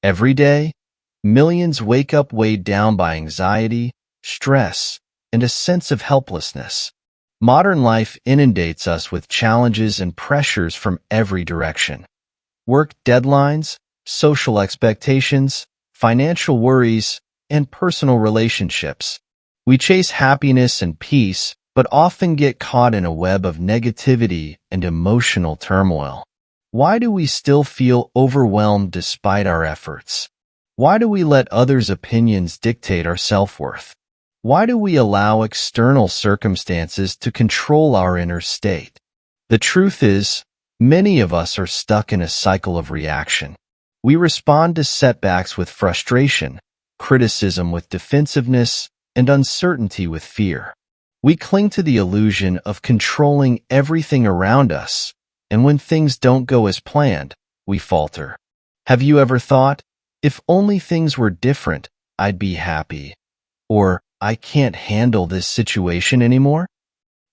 Every day, millions wake up weighed down by anxiety, stress, and a sense of helplessness. Modern life inundates us with challenges and pressures from every direction. Work deadlines, social expectations, financial worries, and personal relationships. We chase happiness and peace, but often get caught in a web of negativity and emotional turmoil. Why do we still feel overwhelmed despite our efforts? Why do we let others' opinions dictate our self-worth? Why do we allow external circumstances to control our inner state? The truth is, many of us are stuck in a cycle of reaction. We respond to setbacks with frustration, criticism with defensiveness, and uncertainty with fear. We cling to the illusion of controlling everything around us, and when things don't go as planned, we falter. Have you ever thought, if only things were different, I'd be happy? Or, I can't handle this situation anymore?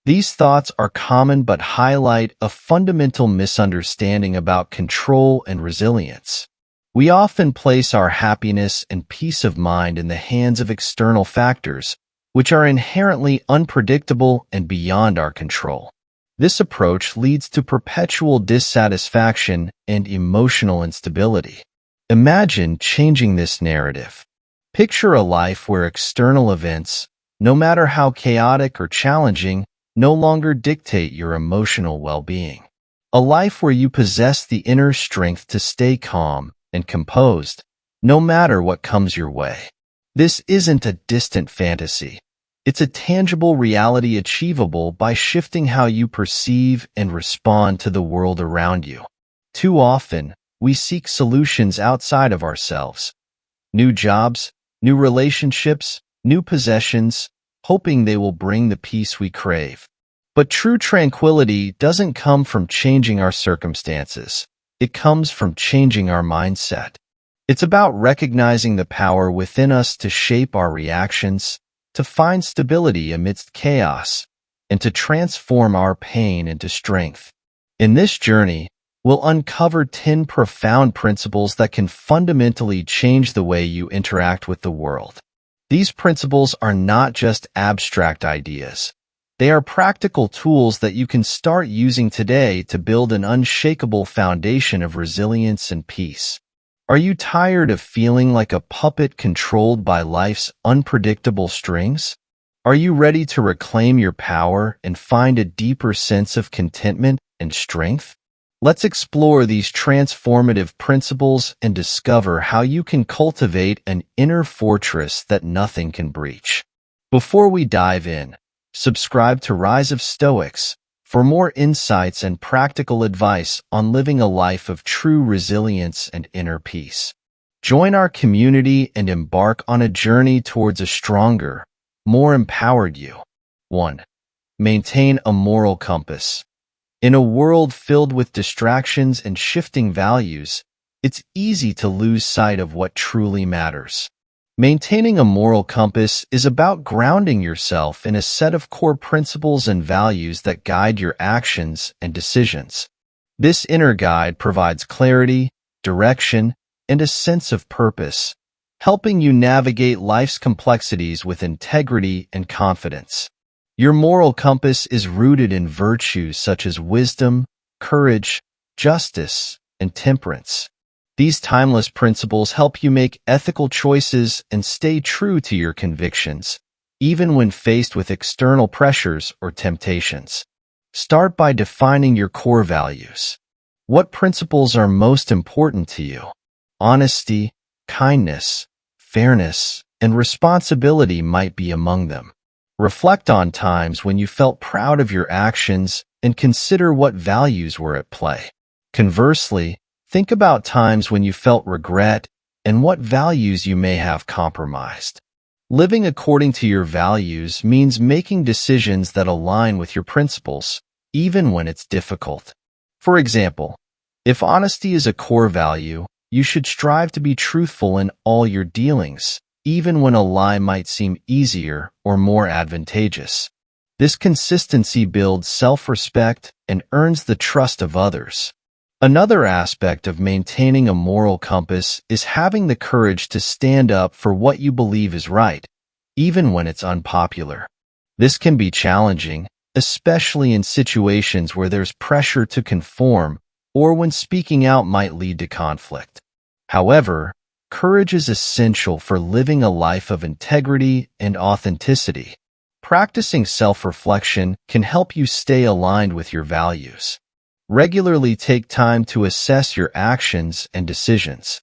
These thoughts are common but highlight a fundamental misunderstanding about control and resilience. We often place our happiness and peace of mind in the hands of external factors, which are inherently unpredictable and beyond our control. This approach leads to perpetual dissatisfaction and emotional instability. Imagine changing this narrative. Picture a life where external events, no matter how chaotic or challenging, no longer dictate your emotional well-being. A life where you possess the inner strength to stay calm and composed, no matter what comes your way. This isn't a distant fantasy. It's a tangible reality achievable by shifting how you perceive and respond to the world around you. Too often, we seek solutions outside of ourselves. New jobs, new relationships, new possessions, hoping they will bring the peace we crave. But true tranquility doesn't come from changing our circumstances. It comes from changing our mindset. It's about recognizing the power within us to shape our reactions, to find stability amidst chaos, and to transform our pain into strength. In this journey, we'll uncover 10 profound principles that can fundamentally change the way you interact with the world. These principles are not just abstract ideas. They are practical tools that you can start using today to build an unshakable foundation of resilience and peace. Are you tired of feeling like a puppet controlled by life's unpredictable strings? Are you ready to reclaim your power and find a deeper sense of contentment and strength? Let's explore these transformative principles and discover how you can cultivate an inner fortress that nothing can breach. Before we dive in, subscribe to Rise of Stoics for more insights and practical advice on living a life of true resilience and inner peace. Join our community and embark on a journey towards a stronger, more empowered you. 1. Maintain a moral compass. In a world filled with distractions and shifting values, it's easy to lose sight of what truly matters. Maintaining a moral compass is about grounding yourself in a set of core principles and values that guide your actions and decisions. This inner guide provides clarity, direction, and a sense of purpose, helping you navigate life's complexities with integrity and confidence. Your moral compass is rooted in virtues such as wisdom, courage, justice, and temperance. These timeless principles help you make ethical choices and stay true to your convictions, even when faced with external pressures or temptations. Start by defining your core values. What principles are most important to you? Honesty, kindness, fairness, and responsibility might be among them. Reflect on times when you felt proud of your actions and consider what values were at play. Conversely, think about times when you felt regret and what values you may have compromised. Living according to your values means making decisions that align with your principles, even when it's difficult. For example, if honesty is a core value, you should strive to be truthful in all your dealings, even when a lie might seem easier or more advantageous. This consistency builds self-respect and earns the trust of others. Another aspect of maintaining a moral compass is having the courage to stand up for what you believe is right, even when it's unpopular. This can be challenging, especially in situations where there's pressure to conform or when speaking out might lead to conflict. However, courage is essential for living a life of integrity and authenticity. Practicing self-reflection can help you stay aligned with your values. Regularly take time to assess your actions and decisions.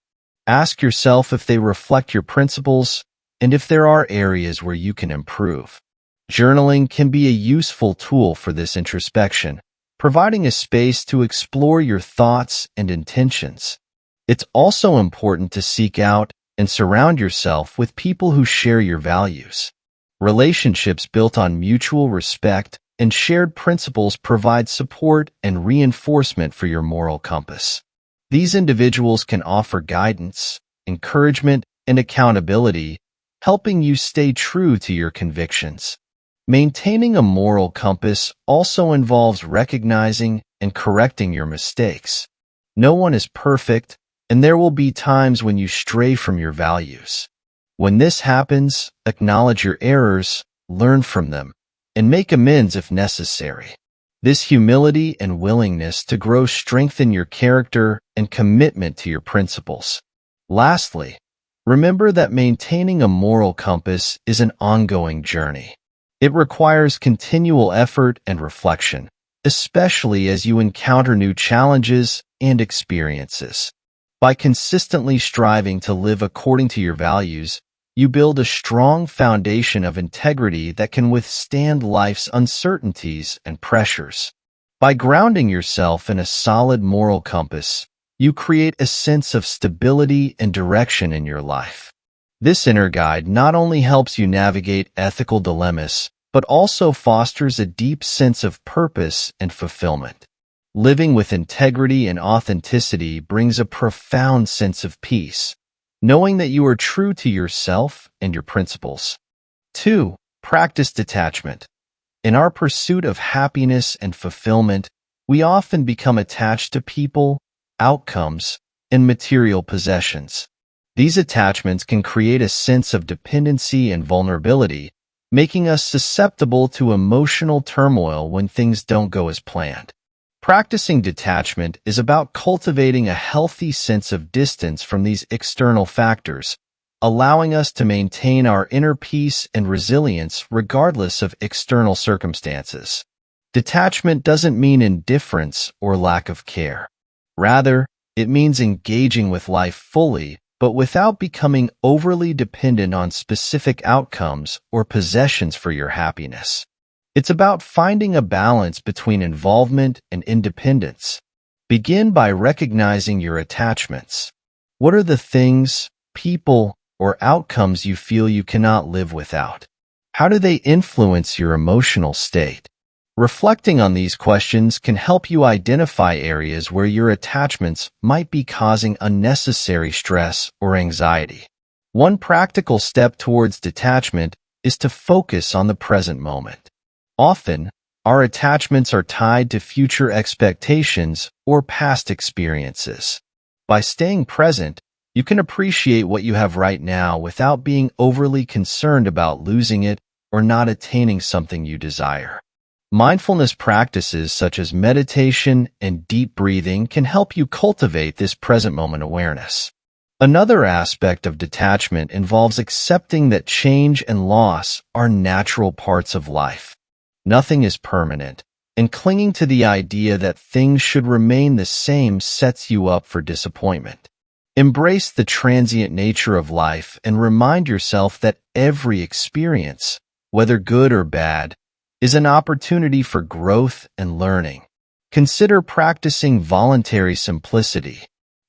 Ask yourself if they reflect your principles and if there are areas where you can improve. Journaling can be a useful tool for this introspection, providing a space to explore your thoughts and intentions. It's also important to seek out and surround yourself with people who share your values. Relationships built on mutual respect and shared principles provide support and reinforcement for your moral compass. These individuals can offer guidance, encouragement, and accountability, helping you stay true to your convictions. Maintaining a moral compass also involves recognizing and correcting your mistakes. No one is perfect, and there will be times when you stray from your values. When this happens, acknowledge your errors, learn from them, and make amends if necessary. This humility and willingness to grow strengthen your character and commitment to your principles. Lastly, remember that maintaining a moral compass is an ongoing journey. It requires continual effort and reflection, especially as you encounter new challenges and experiences. By consistently striving to live according to your values, you build a strong foundation of integrity that can withstand life's uncertainties and pressures. By grounding yourself in a solid moral compass, you create a sense of stability and direction in your life. This inner guide not only helps you navigate ethical dilemmas, but also fosters a deep sense of purpose and fulfillment. Living with integrity and authenticity brings a profound sense of peace, knowing that you are true to yourself and your principles. 2. Practice detachment. In our pursuit of happiness and fulfillment, we often become attached to people, outcomes, and material possessions. These attachments can create a sense of dependency and vulnerability, making us susceptible to emotional turmoil when things don't go as planned. Practicing detachment is about cultivating a healthy sense of distance from these external factors, allowing us to maintain our inner peace and resilience regardless of external circumstances. Detachment doesn't mean indifference or lack of care. Rather, it means engaging with life fully, but without becoming overly dependent on specific outcomes or possessions for your happiness. It's about finding a balance between involvement and independence. Begin by recognizing your attachments. What are the things, people, or outcomes you feel you cannot live without? How do they influence your emotional state? Reflecting on these questions can help you identify areas where your attachments might be causing unnecessary stress or anxiety. One practical step towards detachment is to focus on the present moment. Often, our attachments are tied to future expectations or past experiences. By staying present, you can appreciate what you have right now without being overly concerned about losing it or not attaining something you desire. Mindfulness practices such as meditation and deep breathing can help you cultivate this present moment awareness. Another aspect of detachment involves accepting that change and loss are natural parts of life. Nothing is permanent, and clinging to the idea that things should remain the same sets you up for disappointment. Embrace the transient nature of life and remind yourself that every experience, whether good or bad, is an opportunity for growth and learning. Consider practicing voluntary simplicity.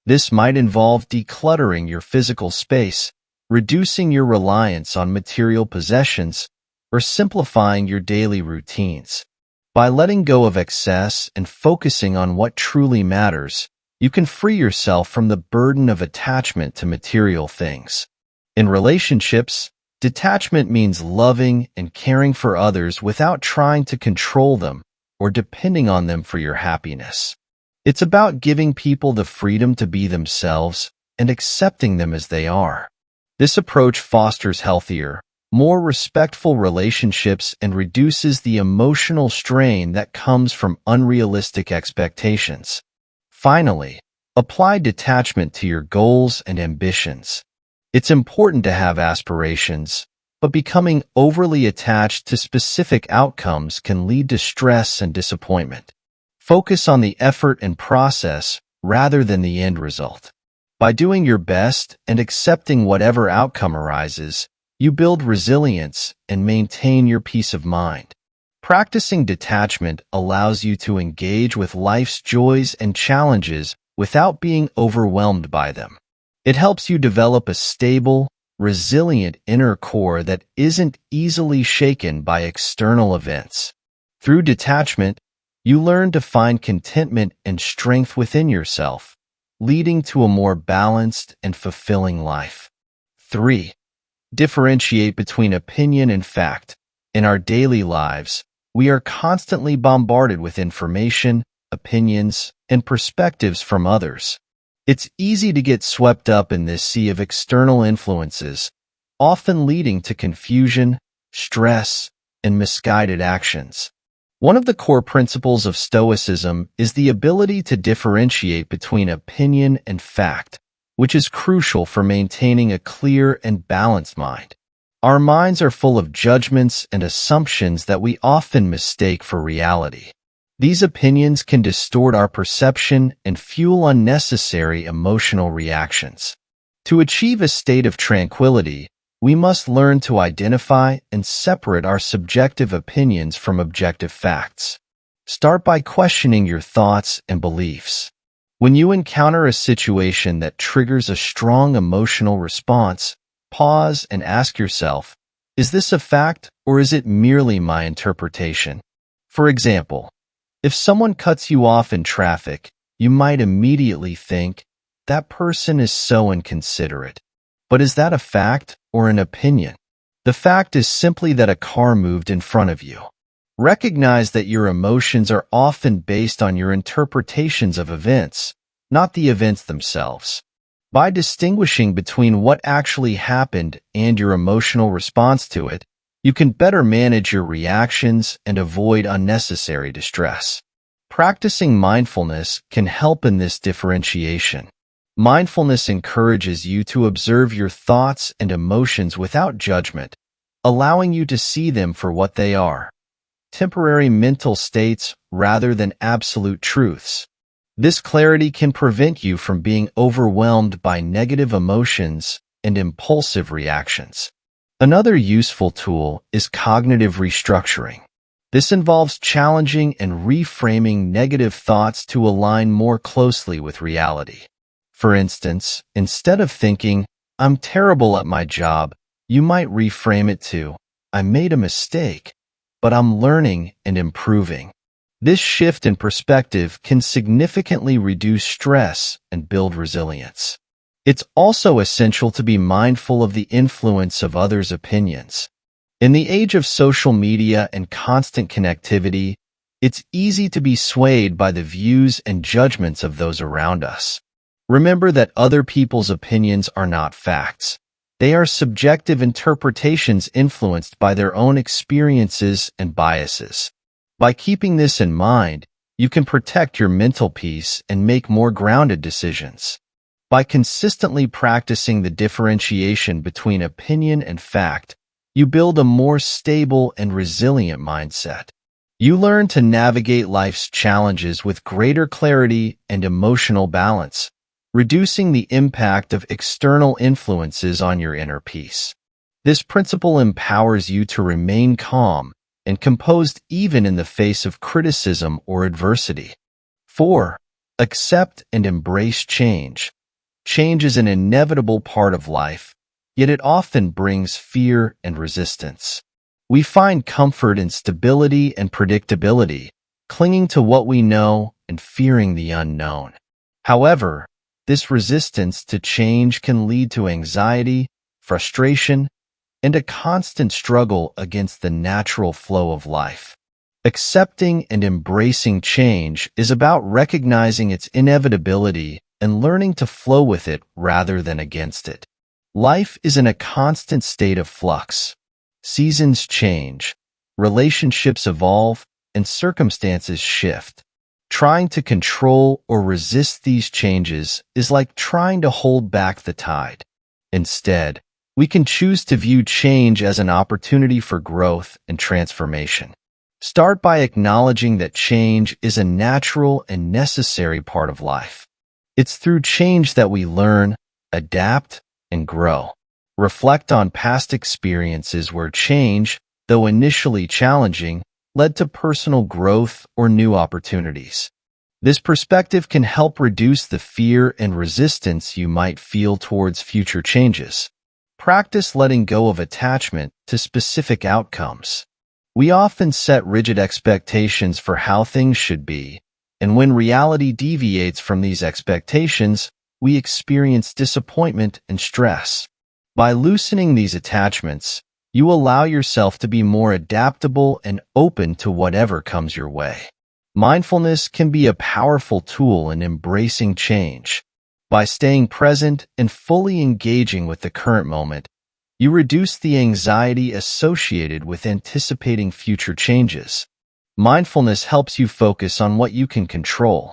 This might involve decluttering your physical space, reducing your reliance on material possessions, or simplifying your daily routines. By letting go of excess and focusing on what truly matters, you can free yourself from the burden of attachment to material things. In relationships, detachment means loving and caring for others without trying to control them or depending on them for your happiness. It's about giving people the freedom to be themselves and accepting them as they are. This approach fosters healthier, more respectful relationships and reduces the emotional strain that comes from unrealistic expectations. Finally, apply detachment to your goals and ambitions. It's important to have aspirations, but becoming overly attached to specific outcomes can lead to stress and disappointment. Focus on the effort and process rather than the end result. By doing your best and accepting whatever outcome arises, you build resilience and maintain your peace of mind. Practicing detachment allows you to engage with life's joys and challenges without being overwhelmed by them. It helps you develop a stable, resilient inner core that isn't easily shaken by external events. Through detachment, you learn to find contentment and strength within yourself, leading to a more balanced and fulfilling life. 3. Differentiate between opinion and fact. In our daily lives, we are constantly bombarded with information, opinions, and perspectives from others. It's easy to get swept up in this sea of external influences, often leading to confusion, stress, and misguided actions. One of the core principles of Stoicism is the ability to differentiate between opinion and fact, which is crucial for maintaining a clear and balanced mind. Our minds are full of judgments and assumptions that we often mistake for reality. These opinions can distort our perception and fuel unnecessary emotional reactions. To achieve a state of tranquility, we must learn to identify and separate our subjective opinions from objective facts. Start by questioning your thoughts and beliefs. When you encounter a situation that triggers a strong emotional response, pause and ask yourself, is this a fact or is it merely my interpretation? For example, if someone cuts you off in traffic, you might immediately think, that person is so inconsiderate. But is that a fact or an opinion? The fact is simply that a car moved in front of you. Recognize that your emotions are often based on your interpretations of events, not the events themselves. By distinguishing between what actually happened and your emotional response to it, you can better manage your reactions and avoid unnecessary distress. Practicing mindfulness can help in this differentiation. Mindfulness encourages you to observe your thoughts and emotions without judgment, allowing you to see them for what they are, temporary mental states rather than absolute truths. This clarity can prevent you from being overwhelmed by negative emotions and impulsive reactions. Another useful tool is cognitive restructuring. This involves challenging and reframing negative thoughts to align more closely with reality. For instance, instead of thinking, I'm terrible at my job, you might reframe it to, I made a mistake, but I'm learning and improving. This shift in perspective can significantly reduce stress and build resilience. It's also essential to be mindful of the influence of others' opinions. In the age of social media and constant connectivity, it's easy to be swayed by the views and judgments of those around us. Remember that other people's opinions are not facts. They are subjective interpretations influenced by their own experiences and biases. By keeping this in mind, you can protect your mental peace and make more grounded decisions. By consistently practicing the differentiation between opinion and fact, you build a more stable and resilient mindset. You learn to navigate life's challenges with greater clarity and emotional balance, reducing the impact of external influences on your inner peace. This principle empowers you to remain calm and composed even in the face of criticism or adversity. 4. Accept and embrace change. Change is an inevitable part of life, yet it often brings fear and resistance. We find comfort in stability and predictability, clinging to what we know and fearing the unknown. However, this resistance to change can lead to anxiety, frustration, and a constant struggle against the natural flow of life. Accepting and embracing change is about recognizing its inevitability and learning to flow with it rather than against it. Life is in a constant state of flux. Seasons change, relationships evolve, and circumstances shift. Trying to control or resist these changes is like trying to hold back the tide. Instead, we can choose to view change as an opportunity for growth and transformation. Start by acknowledging that change is a natural and necessary part of life. It's through change that we learn, adapt, and grow. Reflect on past experiences where change, though initially challenging, led to personal growth or new opportunities. This perspective can help reduce the fear and resistance you might feel towards future changes. Practice letting go of attachment to specific outcomes. We often set rigid expectations for how things should be, and when reality deviates from these expectations, we experience disappointment and stress. By loosening these attachments, you allow yourself to be more adaptable and open to whatever comes your way. Mindfulness can be a powerful tool in embracing change. By staying present and fully engaging with the current moment, you reduce the anxiety associated with anticipating future changes. Mindfulness helps you focus on what you can control,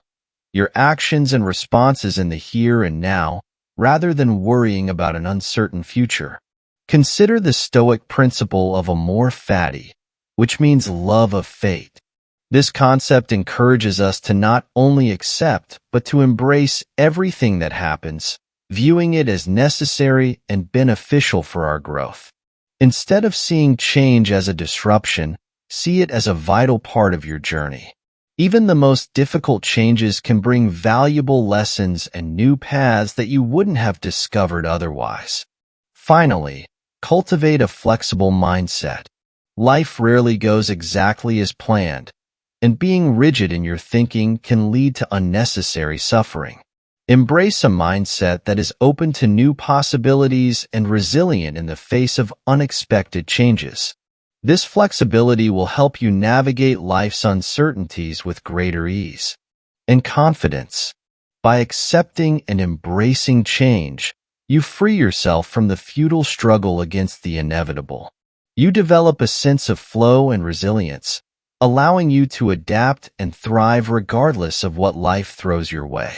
your actions and responses in the here and now, rather than worrying about an uncertain future. Consider the Stoic principle of amor fati, which means love of fate. This concept encourages us to not only accept, but to embrace everything that happens, viewing it as necessary and beneficial for our growth. Instead of seeing change as a disruption, see it as a vital part of your journey. Even the most difficult changes can bring valuable lessons and new paths that you wouldn't have discovered otherwise. Finally, cultivate a flexible mindset. Life rarely goes exactly as planned, and being rigid in your thinking can lead to unnecessary suffering. Embrace a mindset that is open to new possibilities and resilient in the face of unexpected changes. This flexibility will help you navigate life's uncertainties with greater ease and confidence. By accepting and embracing change, you free yourself from the futile struggle against the inevitable. You develop a sense of flow and resilience, allowing you to adapt and thrive regardless of what life throws your way.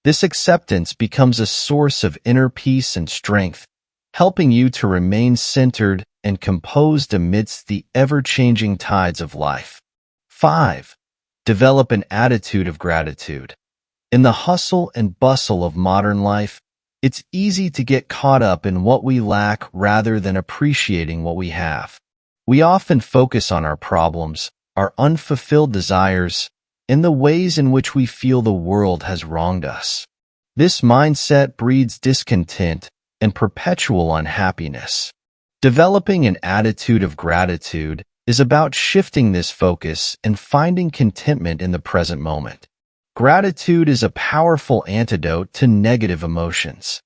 This acceptance becomes a source of inner peace and strength, helping you to remain centered and composed amidst the ever-changing tides of life. 5. Develop an attitude of gratitude. In the hustle and bustle of modern life, it's easy to get caught up in what we lack rather than appreciating what we have. We often focus on our problems, our unfulfilled desires, and the ways in which we feel the world has wronged us. This mindset breeds discontent and perpetual unhappiness. Developing an attitude of gratitude is about shifting this focus and finding contentment in the present moment. Gratitude is a powerful antidote to negative emotions.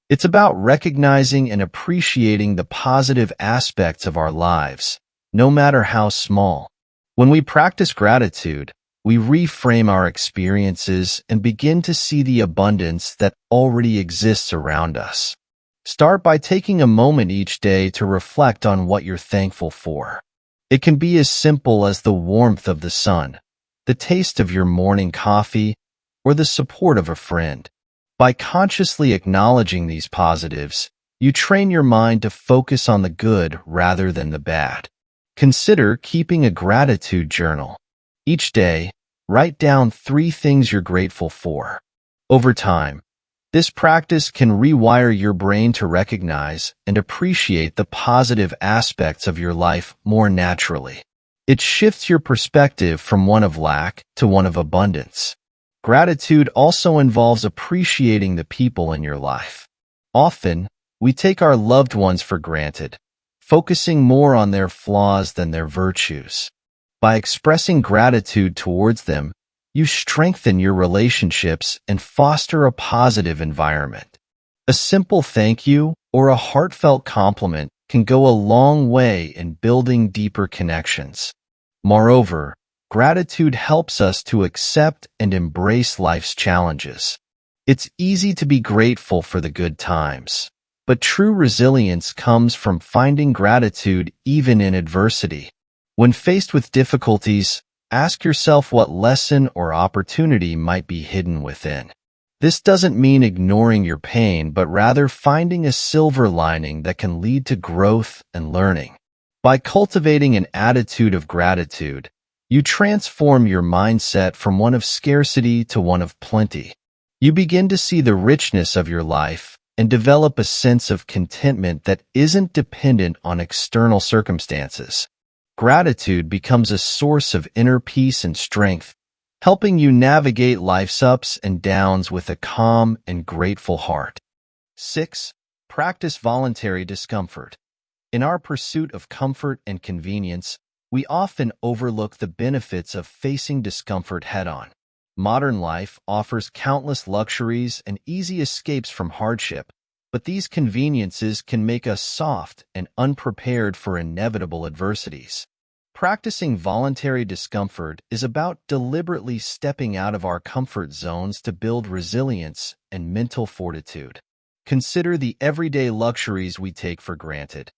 It's about recognizing and appreciating the positive aspects of our lives, no matter how small. When we practice gratitude, we reframe our experiences and begin to see the abundance that already exists around us. Start by taking a moment each day to reflect on what you're thankful for. It can be as simple as the warmth of the sun, the taste of your morning coffee, or the support of a friend. By consciously acknowledging these positives, you train your mind to focus on the good rather than the bad. Consider keeping a gratitude journal. Each day, write down 3 things you're grateful for. Over time, this practice can rewire your brain to recognize and appreciate the positive aspects of your life more naturally. It shifts your perspective from one of lack to one of abundance. Gratitude also involves appreciating the people in your life. Often, we take our loved ones for granted, focusing more on their flaws than their virtues. By expressing gratitude towards them, you strengthen your relationships and foster a positive environment. A simple thank you or a heartfelt compliment can go a long way in building deeper connections. Moreover, Gratitude helps us to accept and embrace life's challenges. It's easy to be grateful for the good times, but true resilience comes from finding gratitude even in adversity. When faced with difficulties, ask yourself what lesson or opportunity might be hidden within. This doesn't mean ignoring your pain, but rather finding a silver lining that can lead to growth and learning. By cultivating an attitude of gratitude, you transform your mindset from one of scarcity to one of plenty. You begin to see the richness of your life and develop a sense of contentment that isn't dependent on external circumstances. Gratitude becomes a source of inner peace and strength, helping you navigate life's ups and downs with a calm and grateful heart. 6. Practice voluntary discomfort. In our pursuit of comfort and convenience, we often overlook the benefits of facing discomfort head-on. Modern life offers countless luxuries and easy escapes from hardship, but these conveniences can make us soft and unprepared for inevitable adversities. Practicing voluntary discomfort is about deliberately stepping out of our comfort zones to build resilience and mental fortitude. Consider the everyday luxuries we take for granted.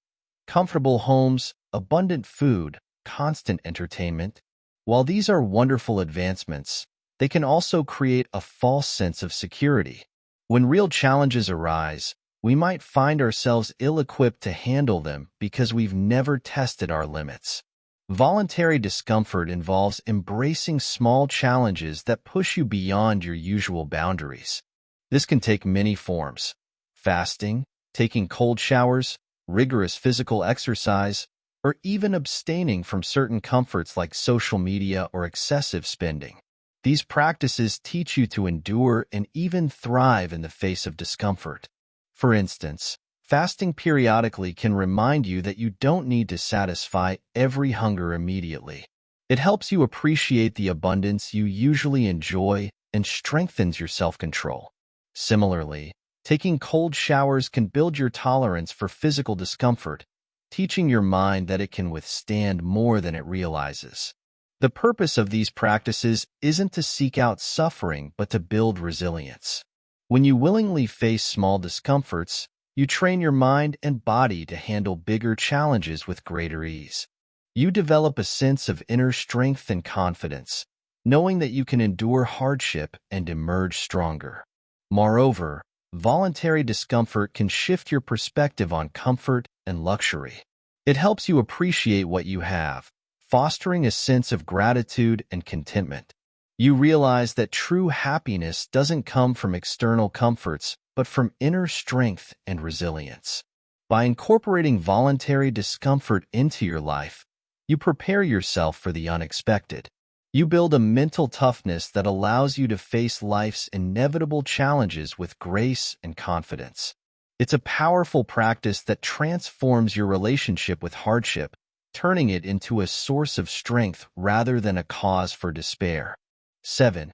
Comfortable homes, abundant food, constant entertainment. While these are wonderful advancements, they can also create a false sense of security. When real challenges arise, we might find ourselves ill-equipped to handle them because we've never tested our limits. Voluntary discomfort involves embracing small challenges that push you beyond your usual boundaries. This can take many forms: fasting, taking cold showers, rigorous physical exercise, or even abstaining from certain comforts like social media or excessive spending. These practices teach you to endure and even thrive in the face of discomfort. For instance, fasting periodically can remind you that you don't need to satisfy every hunger immediately. It helps you appreciate the abundance you usually enjoy and strengthens your self-control. Similarly, taking cold showers can build your tolerance for physical discomfort, teaching your mind that it can withstand more than it realizes. The purpose of these practices isn't to seek out suffering, but to build resilience. When you willingly face small discomforts, you train your mind and body to handle bigger challenges with greater ease. You develop a sense of inner strength and confidence, knowing that you can endure hardship and emerge stronger. Moreover, voluntary discomfort can shift your perspective on comfort and luxury. It helps you appreciate what you have, fostering a sense of gratitude and contentment. You realize that true happiness doesn't come from external comforts, but from inner strength and resilience. By incorporating voluntary discomfort into your life, you prepare yourself for the unexpected. You build a mental toughness that allows you to face life's inevitable challenges with grace and confidence. It's a powerful practice that transforms your relationship with hardship, turning it into a source of strength rather than a cause for despair. 7.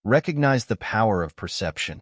Recognize the power of perception.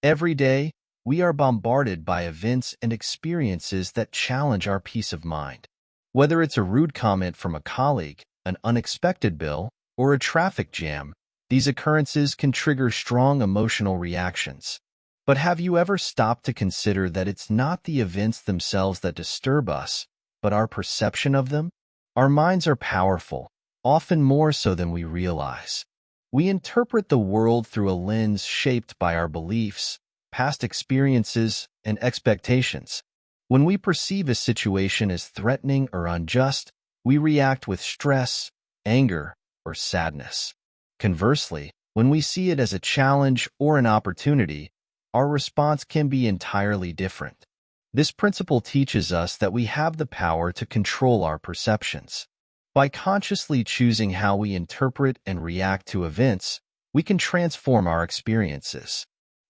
Every day, we are bombarded by events and experiences that challenge our peace of mind. Whether it's a rude comment from a colleague, an unexpected bill, or a traffic jam, these occurrences can trigger strong emotional reactions. But have you ever stopped to consider that it's not the events themselves that disturb us, but our perception of them? Our minds are powerful, often more so than we realize. We interpret the world through a lens shaped by our beliefs, past experiences, and expectations. When we perceive a situation as threatening or unjust, we react with stress, anger, or sadness. Conversely, when we see it as a challenge or an opportunity, our response can be entirely different. This principle teaches us that we have the power to control our perceptions. By consciously choosing how we interpret and react to events, we can transform our experiences.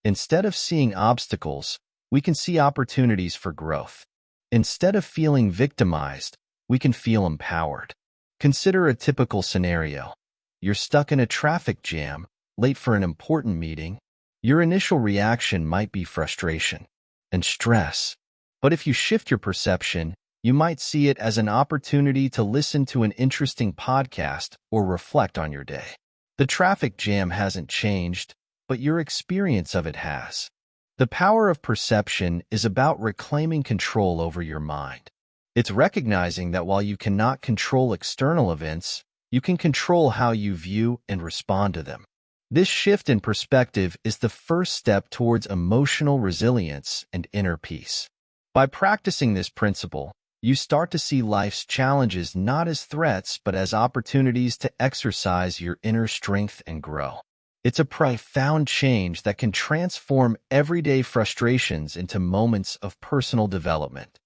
Instead of seeing obstacles, we can see opportunities for growth. Instead of feeling victimized, we can feel empowered. Consider a typical scenario. You're stuck in a traffic jam, late for an important meeting. Your initial reaction might be frustration and stress. But if you shift your perception, You might see it as an opportunity to listen to an interesting podcast or reflect on your day. The traffic jam hasn't changed, but your experience of it has. The power of perception is about reclaiming control over your mind. It's recognizing that while you cannot control external events, you can control how you view and respond to them. This shift in perspective is the first step towards emotional resilience and inner peace. By practicing this principle, you start to see life's challenges not as threats but as opportunities to exercise your inner strength and grow. It's a profound change that can transform everyday frustrations into moments of personal development.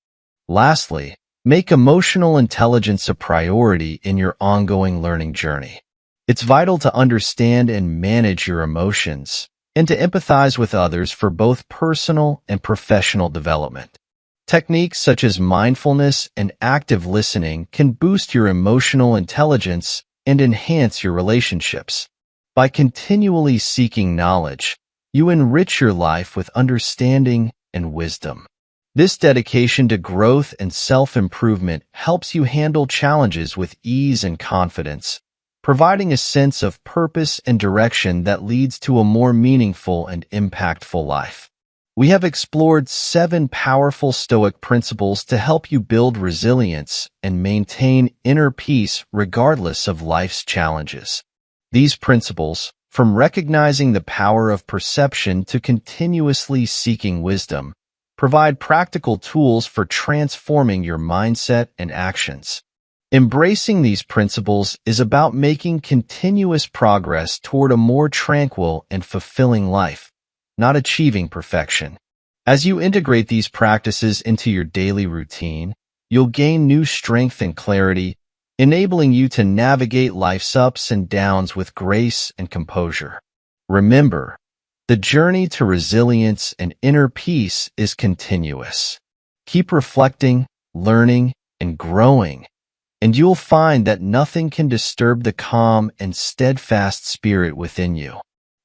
Lastly, make emotional intelligence a priority in your ongoing learning journey. It's vital to understand and manage your emotions and to empathize with others for both personal and professional development. Techniques such as mindfulness and active listening can boost your emotional intelligence and enhance your relationships. By continually seeking knowledge, you enrich your life with understanding and wisdom. This dedication to growth and self-improvement helps you handle challenges with ease and confidence, providing a sense of purpose and direction that leads to a more meaningful and impactful life. We have explored 7 powerful Stoic principles to help you build resilience and maintain inner peace regardless of life's challenges. These principles, from recognizing the power of perception to continuously seeking wisdom, provide practical tools for transforming your mindset and actions. Embracing these principles is about making continuous progress toward a more tranquil and fulfilling life, not achieving perfection. As you integrate these practices into your daily routine, you'll gain new strength and clarity, enabling you to navigate life's ups and downs with grace and composure. Remember, the journey to resilience and inner peace is continuous. Keep reflecting, learning, and growing, and you'll find that nothing can disturb the calm and steadfast spirit within you.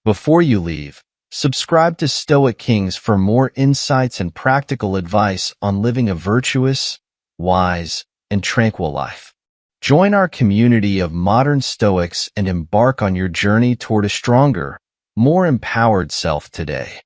Before you leave, subscribe to Stoic Kings for more insights and practical advice on living a virtuous, wise, and tranquil life. Join our community of modern Stoics and embark on your journey toward a stronger, more empowered self today.